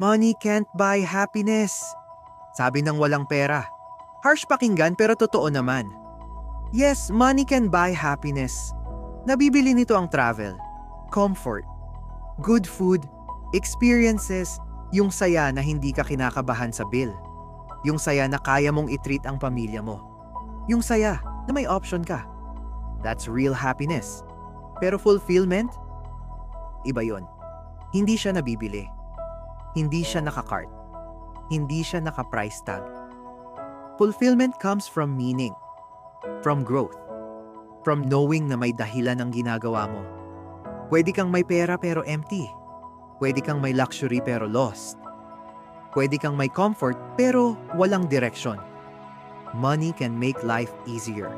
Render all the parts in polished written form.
Money can't buy happiness. Sabi ng walang pera. Harsh pakinggan pero totoo naman. Yes, money can buy happiness. Nabibili nito ang travel, comfort, good food, experiences, yung saya na hindi ka kinakabahan sa bill. Yung saya na kaya mong i-treat ang pamilya mo. Yung saya na may option ka. That's real happiness. Pero fulfillment? Iba yon. Hindi siya nabibili. Hindi siya naka-cart. Hindi siya naka-price tag. Fulfillment comes from meaning, from growth, from knowing na may dahilan ang ginagawa mo. Pwede kang may pera pero empty. Pwede kang may luxury pero lost. Pwede kang may comfort pero walang direction. Money can make life easier,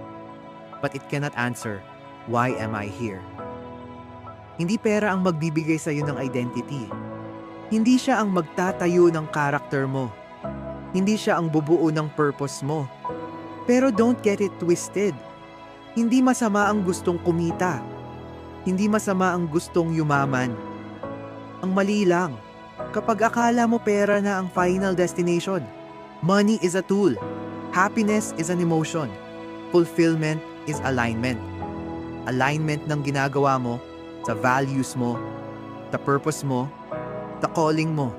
but it cannot answer, why am I here? Hindi pera ang magbibigay sa iyo ng identity. Hindi siya ang magtatayo ng character mo. Hindi siya ang bubuo ng purpose mo. Pero don't get it twisted. Hindi masama ang gustong kumita. Hindi masama ang gustong yumaman. Ang mali lang, kapag akala mo pera na ang final destination. Money is a tool. Happiness is an emotion. Fulfillment is alignment. Alignment ng ginagawa mo sa values mo, the purpose mo, the calling mo.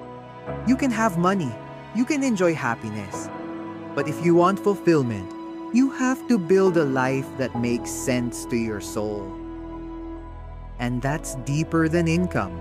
You can have money. You can enjoy happiness. But if you want fulfillment, you have to build a life that makes sense to your soul. And that's deeper than income.